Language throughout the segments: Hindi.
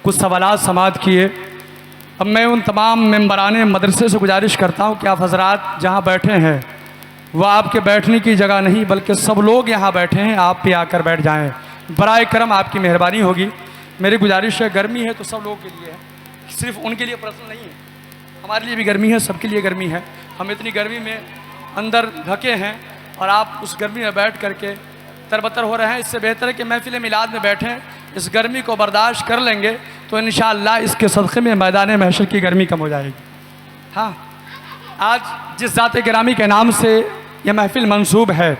कुछ सवालात समाअत किए। अब मैं उन तमाम मेंबरान मदरसे से गुजारिश करता हूँ कि आप हजरात जहाँ बैठे हैं वह आपके बैठने की जगह नहीं, बल्कि सब लोग यहाँ बैठे हैं, आप भी आकर बैठ जाएँ। बराए करम आपकी मेहरबानी होगी। मेरी गुजारिश है, गर्मी है तो सब लोगों के लिए है, सिर्फ उनके लिए पर्सनल नहीं है, हमारे लिए भी गर्मी है, सबके लिए गर्मी है। हम इतनी गर्मी में अंदर ढके हैं और आप उस गर्मी में बैठ करके तरबतर हो रहे हैं। इससे बेहतर है कि महफिल मिलाद में बैठें, इस गर्मी को बर्दाश्त कर लेंगे तो इंशाअल्लाह इसके सदक़े में मैदान महशर की गर्मी कम हो जाएगी। हाँ, आज जिस ज़ात गिरामी के नाम से यह महफिल मंसूब है,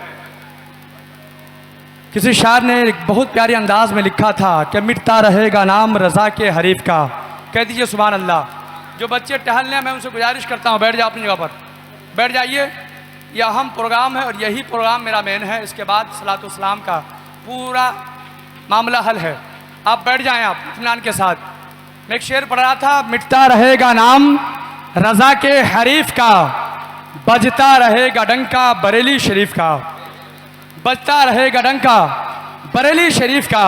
किसी शायर ने एक बहुत प्यारे अंदाज में लिखा था कि मिटता रहेगा नाम रज़ा के हरीफ का। कह दीजिए सुभान अल्लाह। जो बच्चे टहलने हैं मैं उनसे गुजारिश करता हूँ, बैठ जाओ अपनी जगह पर, बैठ जाइए। यह अहम प्रोग्राम है और यही प्रोग्राम मेरा मेन है। इसके बाद सलातो सलाम का पूरा मामला हल है। आप बैठ जाएं, आप इत्मीनान के साथ। मैं एक शेर पढ़ रहा था, मिटता रहेगा नाम रज़ा के हरीफ का, बजता रहेगा डंका बरेली शरीफ का, बजता रहेगा डंका बरेली शरीफ का।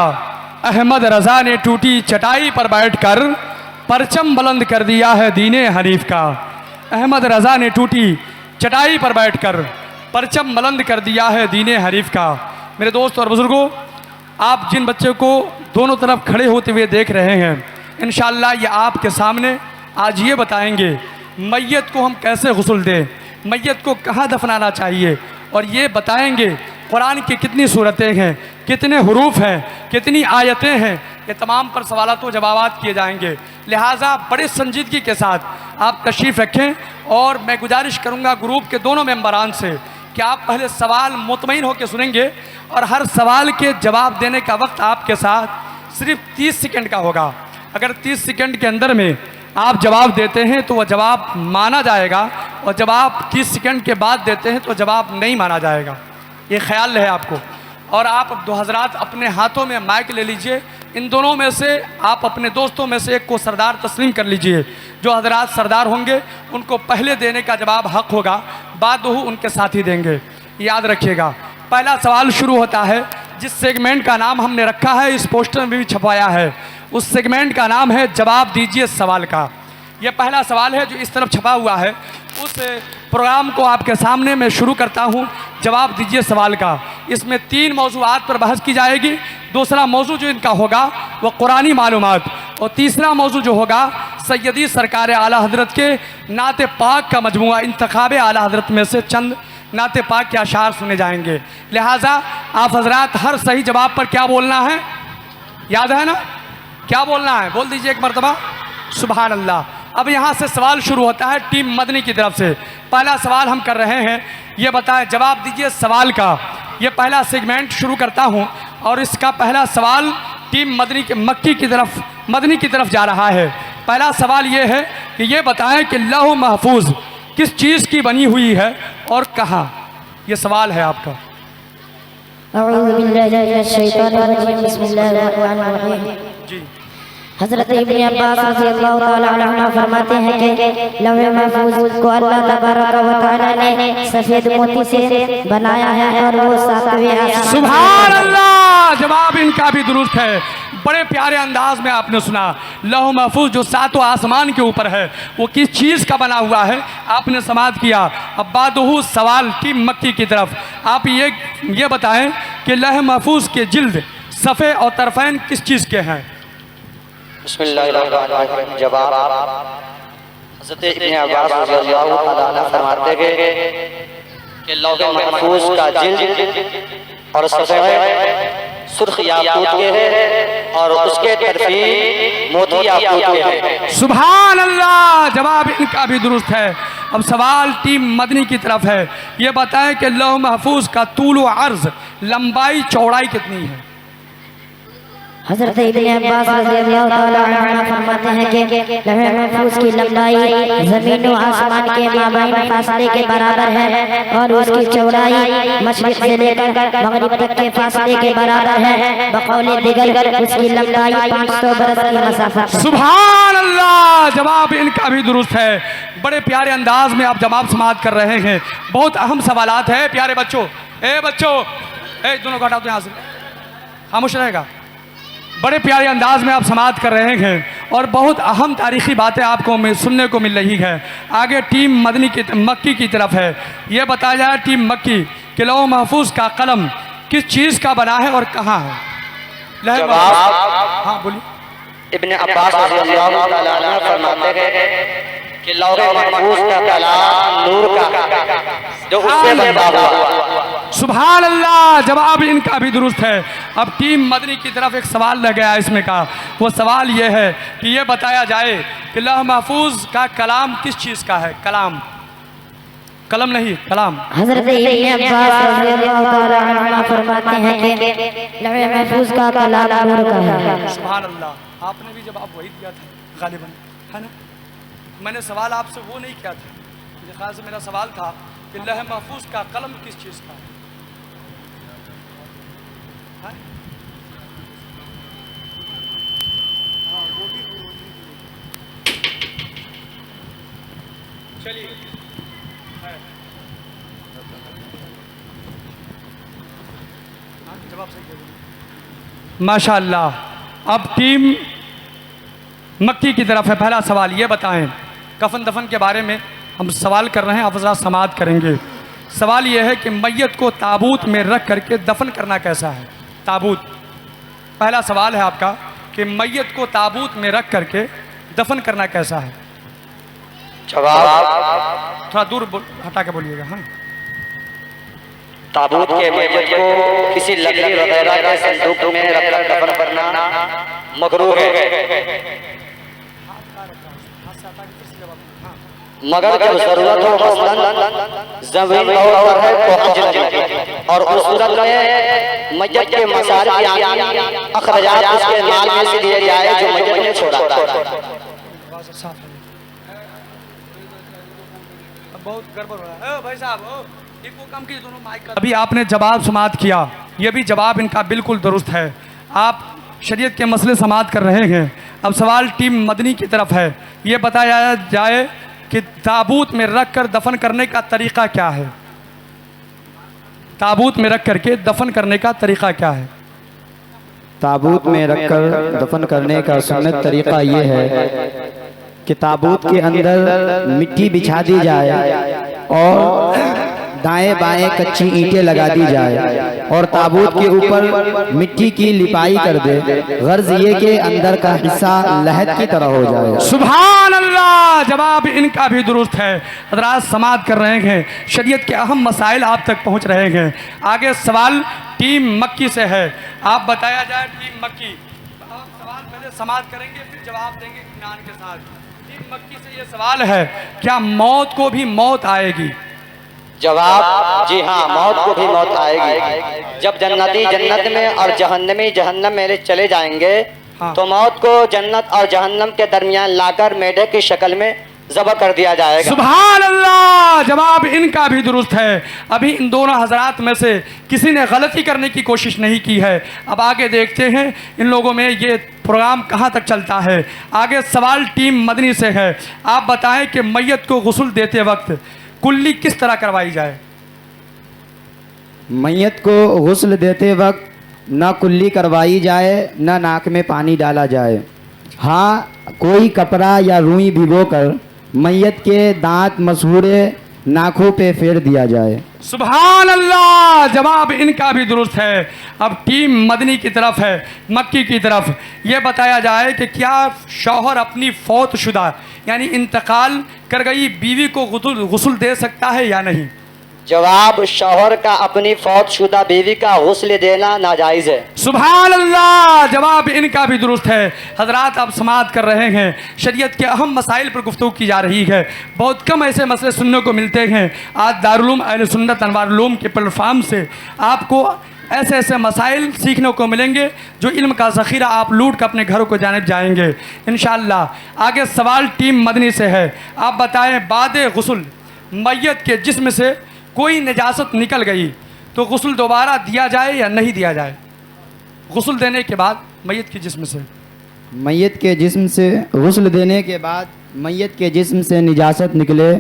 अहमद रज़ा ने टूटी चटाई पर बैठकर परचम बुलंद कर दिया है दीने हनीफ का। अहमद रज़ा ने टूटी चटाई पर बैठकर परचम बुलंद कर दिया है दीने हनीफ का। मेरे दोस्त और बुज़ुर्गों, आप जिन बच्चों को दोनों तरफ खड़े होते हुए देख रहे हैं, इंशाअल्लाह ये आपके सामने आज ये बताएंगे मैयत को हम कैसे गुस्ल दें, मैयत को कहाँ दफनाना चाहिए, और ये बताएंगे कुरान की कितनी सूरतें हैं, कितने हुरूफ हैं, कितनी आयतें हैं। ये तमाम पर सवालात व जवाबात किए जाएंगे। लिहाजा बड़े संजीदगी के साथ आप तशरीफ़ रखें और मैं गुजारिश करूंगा ग्रुप के दोनों मेंबरान से कि आप पहले सवाल मुतमईन होकर सुनेंगे और हर सवाल के जवाब देने का वक्त आपके साथ सिर्फ 30 सेकंड का होगा। अगर 30 सेकंड के अंदर में आप जवाब देते हैं तो वह जवाब माना जाएगा, और जवाब 30 सेकंड के बाद देते हैं तो जवाब नहीं माना जाएगा। ये ख्याल रहे आपको। और आप दो हजरात अपने हाथों में माइक ले लीजिए। इन दोनों में से आप अपने दोस्तों में से एक को सरदार तस्लीम कर लीजिए। जो हजरात सरदार होंगे उनको पहले देने का जवाब हक होगा, बाद वो उनके साथी देंगे। याद रखिएगा। पहला सवाल शुरू होता है जिस सेगमेंट का नाम हमने रखा है, इस पोस्टर में भी छपाया है, उस सेगमेंट का नाम है जवाब दीजिए सवाल का। यह पहला सवाल है जो इस तरफ छपा हुआ है। उस प्रोग्राम को आपके सामने मैं शुरू करता हूं, जवाब दीजिए सवाल का। इसमें 3 मौज़ूआत पर बहस की जाएगी। दूसरा मौजू जो इनका होगा वह कुरानी मालूमात, और तीसरा मौजू जो होगा सैयदी सरकार आला हज़रत के नाते पाक का मजमुआ। इंतखाब आला हज़रत में से चंद नाते पाक के अशार सुने जाएंगे। लिहाजा आप हजरात हर सही जवाब पर क्या बोलना है, याद है ना, क्या बोलना है, बोल दीजिए एक मरतबा सुभान अल्लाह। अब यहाँ से सवाल शुरू होता है टीम मदनी की तरफ से। पहला सवाल हम कर रहे हैं, ये बताएं, जवाब दीजिए सवाल का। ये पहला सेगमेंट शुरू करता हूँ और इसका पहला सवाल टीम मदनी के मदनी की तरफ जा रहा है। पहला सवाल ये है कि ये बताएं कि लौह महफूज किस चीज़ की बनी हुई है और कहाँ। ये सवाल है आपका। जी। हज़रत इब्न अब्बास रज़ियल्लाहु ताला अन्हुमा फरमाते हैं कि लौह महफूज को अल्लाह तबारक व तआला ने सफ़ेद मोती से बनाया है और वो 7वें आसमान। सुभान अल्लाह। जवाब इनका भी दुरुस्त है। बड़े प्यारे अंदाज में आपने सुना। लौह महफूज जो 7वें आसमान के ऊपर है वो किस चीज़ का बना हुआ है, आपने समाअत किया। अब बादहू सवाल टीम मक्की की तरफ। आप ये बताएं कि लौह महफूज के जिल्द, सफ़े और तरफ़ैन किस चीज़ के हैं। बिस्मिल्लाहिर्रहमानिर्रहीम। जवाब हज़रत इब्न अब्बास रज़ियल्लाहु ताला अन्हु फरमाते हैं कि लौह महफूज का जिल्द और सफ़े सुर्ख याकूत के हैं और उसके तरफ़ी मोती याकूत के हैं। सुभान अल्लाह। जवाब इनका भी दुरुस्त है। अब सवाल टीम मदनी की तरफ है। ये बताएं कि लौह महफूज का तूल व अर्ज़, लंबाई चौड़ाई कितनी है। हज़रत इब्न अब्बास रज़ियल्लाहु ताला अन्हुमा फरमाते हैं कि लौह महफूज की लंबाई ज़मीन व आसमान के माबैन फासले के बराबर है और उसकी चौड़ाई मशरिक़ से लेकर मगरिब तक के फासले के बराबर है। बक़ौले दिगर उसकी लंबाई 500 बरस की मसाफ़त है। सुभान अल्लाह। जवाब इनका भी दुरुस्त है। बड़े प्यारे अंदाज में आप जवाब समाअत कर रहे हैं। बहुत अहम सवालात है प्यारे बच्चों। बच्चों दोनों को हटाओ यहाँ से, खामोश रहेगा। बड़े प्यारे अंदाज में आप समाअत कर रहे हैं और बहुत अहम तारीख़ी बातें आपको सुनने को मिल रही है। आगे टीम मक्की की तरफ है। ये बताया जाए टीम मक्की कि लौह महफूज का कलम किस चीज़ का बना है और कहाँ है? हाँ बोलिए। इब्ने अब्बास रज़ियल्लाहु तआला अन्हु फरमाते हैं कि लौह महफूज का कलाम नूर का जो उससे बना हुआ। सुभान अल्लाह, जवाब इनका भी दुरुस्त है। अब टीम मदनी की तरफ एक सवाल लग गया इसमें का, वो सवाल ये है कि ये बताया जाए कि लौह महफूज का कलाम किस चीज़ का है? कलाम, कलम नहीं, कलाम। हजरत इब्ने अब्बास रज़ियल्लाहु तआला अन्हु फरमाते हैं कि लौह महफूज का कलाम नूर का है। सुभान अल्लाह, आपने भी जवाब वही दिया था गालिबन, है ना? मैंने सवाल आपसे वो नहीं किया था, मेरे ख्याल से मेरा सवाल था कि लौह महफूज का कलम किस चीज़ का है? हाँ? हाँ, वो भी चलिए है। हाँ, जवाब सही दे दीजिए। माशाअल्लाह। अब टीम मक्की की तरफ है। पहला सवाल ये बताएं, कफन दफन के बारे में हम सवाल कर रहे हैं, आप ज़रा समाअत करेंगे। सवाल ये है कि मैयत को ताबूत में रख करके दफन करना कैसा है? ताबूत, पहला सवाल है आपका कि मैयत को ताबूत में रख करके दफन करना कैसा है? जवाब थोड़ा दूर हटा के बोलिएगा। हाँ, ताबूत के मैयत को किसी लकड़ी वगैरह के संदूक में रखकर दफन करना मकरूह है, मगर जब जरूरत हो मसलन जमीन पर है तो हज लगे और उस सूरत में मैयत के मसारिफ यानी अखराजात उसके माल में से दिए जाए जो मैयत ने छोड़ा था। बहुत गड़बड़ हो रहा है भाई साहब, एक वो काम कीजिए, दोनों माइक का। अभी आपने जवाब समाअत किया, ये भी जवाब इनका बिल्कुल दुरुस्त है। आप शरीयत के मसले समाअत कर रहे हैं। अब सवाल टीम मदनी की तरफ है। ये बताया जाए कि ताबूत में रख कर दफन करने का तरीक़ा क्या है? ताबूत में रख करके दफन करने का तरीक़ा क्या है? ताबूत में रखकर दफन करने का सुन्नत तरीक़ा ये है कि ताबूत के अंदर मिट्टी बिछा दी जाए और दाएं बाएं कच्ची ईंटें लगा दी जाए और ताबूत के ऊपर मिट्टी की लिपाई कर दे, गर्ज ये के अंदर का हिस्सा लहद की तरह हो जाए। सुभान अल्लाह, जवाब इनका भी दुरुस्त है। हज़रात समाअत कर रहे हैं, शरीयत के अहम मसाइल आप तक पहुंच रहे हैं। आगे सवाल टीम मक्की से है। आप बताया जाए टीम मक्की, आप सवाल पहले समाअत करेंगे फिर जवाब देंगे इत्मीनान के साथ। टीम मक्की से ये सवाल है, क्या मौत को भी मौत आएगी? जवाब जी हाँ, मौत को भी मौत आएगी। जब जन्नती जन्नत में और जहन्नमी जहन्नम में चले जाएंगे हाँ। तो मौत को जन्नत और जहन्नम के दरमियान लाकर मेढे की शक्ल में ज़बह कर दिया जाएगा। सुभान अल्लाह, जवाब इनका भी दुरुस्त है। अभी इन दोनों हजरात में से किसी ने गलती करने की कोशिश नहीं की है। अब आगे देखते हैं इन लोगों में ये प्रोग्राम कहाँ तक चलता है। आगे सवाल टीम मदनी से है। आप बताएं कि मैयत को गुस्ल देते वक्त कुल्ली किस तरह करवाई जाए? मैयत को गुस्ल देते वक्त ना कुल्ली करवाई जाए, ना नाक में पानी डाला जाए। हाँ, कोई कपड़ा या रुई भिगोकर मैयत के दांत मसूड़े नाखों पे फेर दिया जाए। सुभान अल्लाह, जवाब इनका भी दुरुस्त है। अब टीम मदनी की तरफ है, मक्की की तरफ। ये बताया जाए कि क्या शौहर अपनी फौत शुदा यानी इंतकाल कर गई बीवी को गुस्ल दे सकता है या नहीं? जवाब, शौहर का अपनी फौतशुदा बीवी का गुस्ल देना नाजायज़ है। सुभान अल्लाह, जवाब इनका भी दुरुस्त है। हजरात आप समाअत कर रहे हैं, शरीयत के अहम मसाइल पर गुफ्तगू की जा रही है। बहुत कम ऐसे मसले सुनने को मिलते हैं। आज दारुल उलूम अहले सुन्नत अनवारुल उलूम के प्लेटफार्म से आपको ऐसे ऐसे मसाइल सीखने को मिलेंगे जो इल्म का ज़ख़ीरा आप लूट कर अपने घरों को जानिब जाएंगे इंशाअल्लाह। आगे सवाल टीम मदनी से है। आप बताएं, बादे गुस्ल मैयत के जिस्म से कोई नजासत निकल गई तो गुस्ल दोबारा दिया जाए या नहीं दिया जाए? गुस्ल देने के बाद मैयत के जिस्म से मैयत के जिस्म से गुस्ल देने के बाद मैयत के जिस्म से निजासत निकले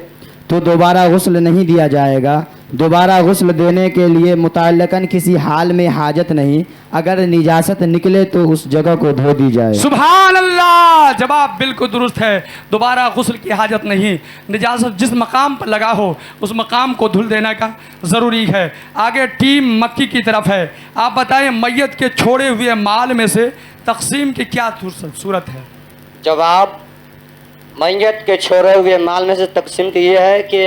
तो दोबारा गुस्ल नहीं दिया जाएगा, दोबारा गुस्ल देने के लिए मुतल्लकन किसी हाल में हाजत नहीं, अगर निजासत निकले तो उस जगह को धो दी जाए। सुभान अल्लाह, जवाब बिल्कुल दुरुस्त है। दोबारा गुस्ल की हाजत नहीं, निजासत जिस मकाम पर लगा हो उस मकाम को धुल देना का ज़रूरी है। आगे टीम मक्की की तरफ है। आप बताएं मैयत के छोड़े हुए माल में से तकसीम की क्या सूरत है? जवाब मैयत के छोड़े हुए माल में से तकसीम की ये है कि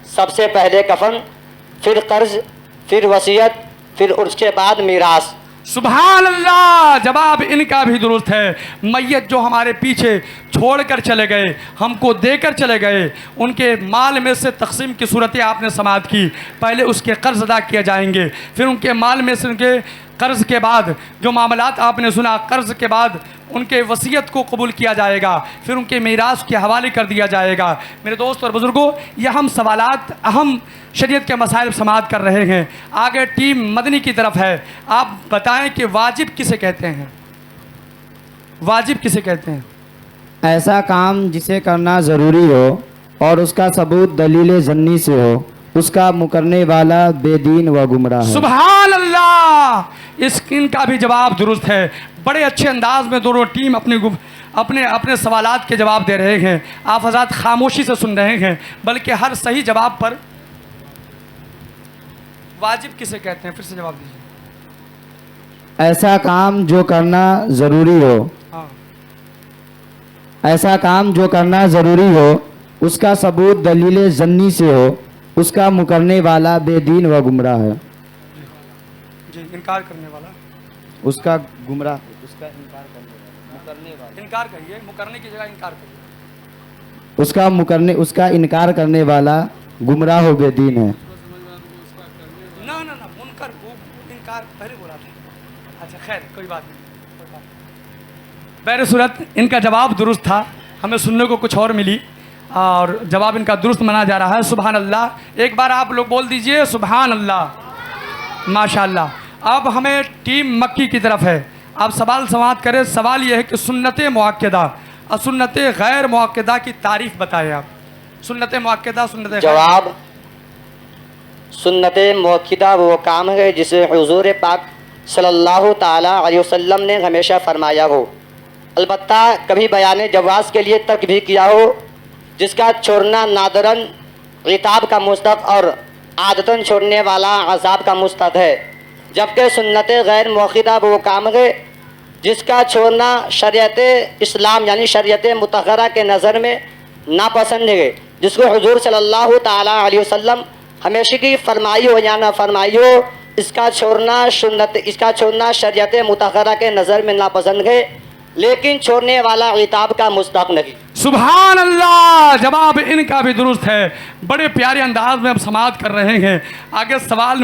सबसे पहले कफन, फिर कर्ज, फिर वसीयत, फिर उसके बाद मीरास। सुभान अल्लाह, जवाब इनका भी दुरुस्त है। मैयत जो हमारे पीछे छोड़कर चले गए, हमको देकर चले गए, उनके माल में से तकसीम की सूरतें आपने समाअत की। पहले उसके कर्ज अदा किए जाएंगे, फिर उनके माल में से उनके कर्ज के बाद जो मामलात आपने सुना, कर्ज के बाद उनके वसीयत को कबूल किया जाएगा, फिर उनके मीरास के हवाले कर दिया जाएगा। मेरे दोस्त और बुज़ुर्गों, यह हम सवालात अहम शरीयत के मसाइल समाअत कर रहे हैं। आगे टीम मदनी की तरफ है। आप बताएं कि वाजिब किसे कहते हैं? वाजिब किसे कहते हैं? ऐसा काम जिसे करना ज़रूरी हो और उसका सबूत दलील जन्नी से हो, उसका मुकरने वाला बेदीन व गुमराह है। सुभान अल्लाह, इनका भी जवाब दुरुस्त है। बड़े अच्छे अंदाज में दोनों टीम अपने अपने सवालात के जवाब दे रहे हैं। आप हज़रात खामोशी से सुन रहे हैं, बल्कि हर सही जवाब पर वाजिब किसे कहते हैं फिर से जवाब दीजिए। ऐसा काम जो करना ज़रूरी हो, हाँ, ऐसा काम जो करना ज़रूरी हो, उसका सबूत दलील जन्नी से हो, उसका मुकरने वाला बेदीन व गुमराह है। जी, इनकार करने वाला, उसका गुमराह, उसका इनकार करने वाला, मुकरने वाला, इनकार करिए, मुकरने की जगह इनकार करिए। उसका इनकार करने वाला गुमराह व बेदीन है। ना ना ना, मुनकर वो इनकार पहले बोला था। अच्छा खैर, कोई बात नहीं। बहरे सूरत इनका जवाब दुरुस्त था, हमें सुनने को कुछ और मिली और जवाब इनका दुरुस्त माना जा रहा है। सुभान अल्लाह, एक बार आप लोग बोल दीजिए सुभान अल्लाह, माशाअल्लाह। अब हमें टीम मक्की की तरफ है। आप सवाल समाअत करें। सवाल यह है कि सुन्नत मुअक्कदा और सुन्नत गैर मुअक्कदा की तारीफ बताएं आप। सुन्नत मुअक्कदा, सुन्नत गैर। जवाब सुन्नत मुअक्कदा वो काम है जिसे हुजूर पाक सल्लल्लाहु ताला अलैहि वसल्लम ने हमेशा फरमाया हो, अलबत्ता कभी बयान जवाज़ के लिए तर्क भी किया हो, जिसका छोड़ना नादरन इताब का मुस्तहक़ और आदतन छोड़ने वाला अज़ाब का मुस्तहक़ है। जबकि सुन्नत गैर मुअक्कदा वो काम है जिसका छोड़ना शरीयत इस्लाम यानी शरीयत मुतहरा के नज़र में नापसंद है, जिसको हुजूर सल्लल्लाहु ताला अलैहि वसल्लम हमेशा की फरमाई हो या ना फरमाई हो, इसका छोड़ना शरीयत मुतहरा के नज़र में नापसंद है, लेकिन छोड़ने वाला इताब का मुस्तहक़ नहीं। सुभान अल्लाह, जवाब इनका भी दुरुस्त है। बड़े प्यारे अंदाज में अब समाअत कर रहे हैं। आगे सवाल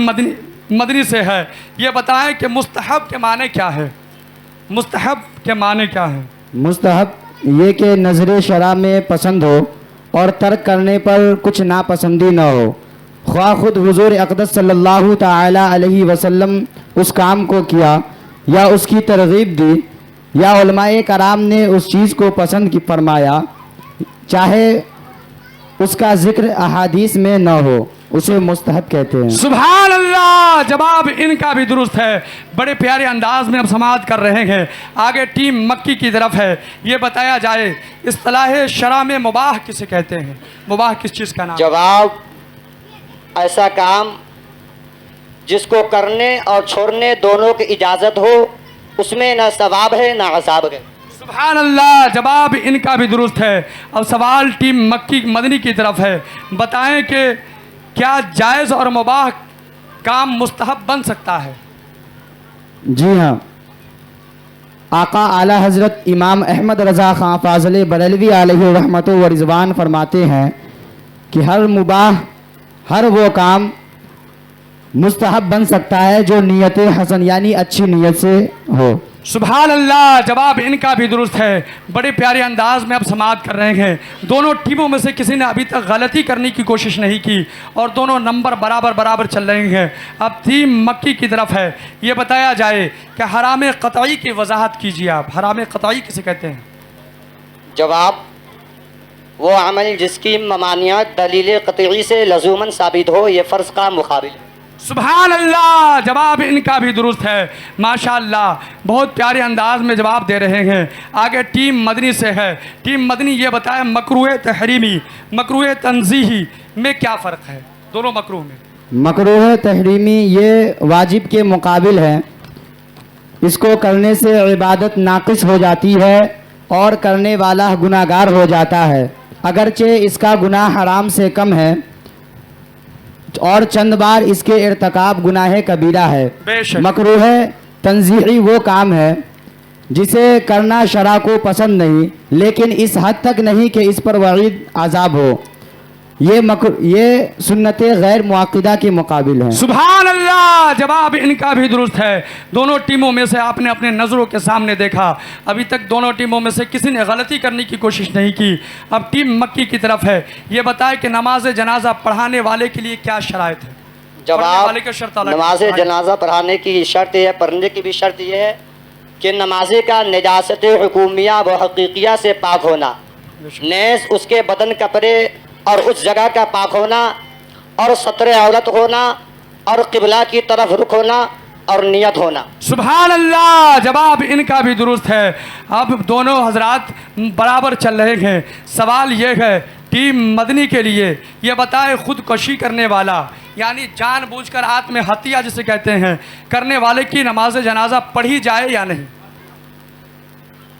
मदनी से है। ये बताएं कि मुस्तहब के माने क्या है? मुस्तहब के माने क्या है? मुस्तहब ये कि नज़र शरा में पसंद हो और तर्क करने पर कुछ नापसंदी न हो, ख्वाह खुद हुजूर अक़दस सल्लल्लाहु ताला अलैहि वसल्लम उस काम को किया या उसकी तरगीब दी या उलमाए कराम ने उस चीज़ को पसंद की फरमाया, चाहे उसका जिक्र अहादीस में न हो, उसे मुस्तहब कहते हैं। सुभान अल्लाह, जवाब इनका भी दुरुस्त है। बड़े प्यारे अंदाज में अब समाअत कर रहे हैं। आगे टीम मक्की की तरफ है। ये बताया जाए इस्तिलाह शरा में मुबाह किसे कहते हैं? मुबाह किस चीज़ का नाम? जवाब ऐसा काम जिसको करने और छोड़ने दोनों की इजाज़त हो, उसमें न सवाब है न अज़ाब है। सुभान अल्लाह, जवाब इनका भी दुरुस्त है। अब सवाल टीम मक्की मदनी की तरफ है। बताएं कि क्या जायज़ और मुबाह काम मुस्तहब बन सकता है? जी हाँ, आका आला हज़रत इमाम अहमद रज़ा ख़ान फ़ाज़िल बरेलवी अलैहि रहमत व रिज़वान फरमाते हैं कि हर वो काम मुस्तहब बन सकता है जो नीयत हसन यानी अच्छी नीयत से हो। सुभान अल्लाह, जवाब इनका भी दुरुस्त है। बड़े प्यारे अंदाज में अब समाअत कर रहे हैं। दोनों टीमों में से किसी ने अभी तक गलती करने की कोशिश नहीं की और दोनों नंबर बराबर चल रहे हैं। अब टीम मक्की की तरफ है। ये बताया जाए कि हराम क़तई की वजाहत कीजिए आप। हराम क़तई किसे कहते हैं? जवाब वो अमल जिसकी ममानियत दलील क़तई से लज़ूमन साबित हो, ये फ़र्ज़ का मुकाबिल है। सुभान अल्लाह, जवाब इनका भी दुरुस्त है। माशाअल्लाह, बहुत प्यारे अंदाज में जवाब दे रहे हैं। आगे टीम मदनी से है। टीम मदनी ये बताए मकरूह तहरीमी, मकरूह तंज़ीही में क्या फ़र्क है? दोनों मकरूह में मकरूह तहरीमी ये वाजिब के मुकाबिल है, इसको करने से इबादत नाक़िस हो जाती है और करने वाला गुनाहगार हो जाता है, अगरचे इसका गुनाह हराम से कम है और चंद बार इसके इर्तकाब गुनाह कबीरा है। बेशक। मकरूह तंज़ीही वो काम है जिसे करना शरा को पसंद नहीं, लेकिन इस हद तक नहीं कि इस पर वईद अज़ाब हो। ये सुन्नत गैर मुआक्किदा के मुकाबिल है। सुभान अल्लाह, जवाब इनका भी दुरुस्त है। दोनों टीमों में से आपने अपने नज़रों के सामने देखा, अभी तक दोनों टीमों में से किसी ने गलती करने की कोशिश नहीं की। अब टीम मक्की की तरफ है। ये बताए कि नमाज जनाजा पढ़ाने वाले के लिए क्या शराइत है? पढ़ने जवाब, वाले की शर्त अलग है। नमाज जनाजा पढ़ाने की शर्त है, पढ़ने की भी शर्त यह है कि नमाजी का निजासत हुकूमिया व हकीकिया से पाक होना, नेस उसके बदन कपड़े और उस जगह का पाक होना और सत्र औरत होना और किबला की तरफ रुख होना और नियत होना। सुभान अल्लाह, जवाब इनका भी दुरुस्त है। अब दोनों हजरात बराबर चल रहे हैं। सवाल ये है टीम मदनी के लिए, ये बताए खुदकशी करने वाला यानी जानबूझकर आत्महत्या जिसे कहते हैं, करने वाले की नमाज जनाजा पढ़ी जाए या नहीं?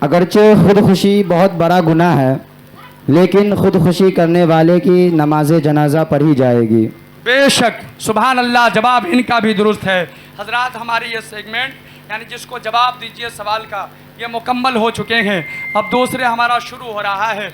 अगरचे खुदकुशी बहुत बड़ा गुनाह है, लेकिन खुदकुशी करने वाले की नमाज जनाजा पढ़ी जाएगी। बेशक। सुभान अल्लाह, जवाब इनका भी दुरुस्त है। हजरात, हमारे ये सेगमेंट यानी जिसको जवाब दीजिए सवाल का, ये मुकम्मल हो चुके हैं। अब दूसरे हमारा शुरू हो रहा है।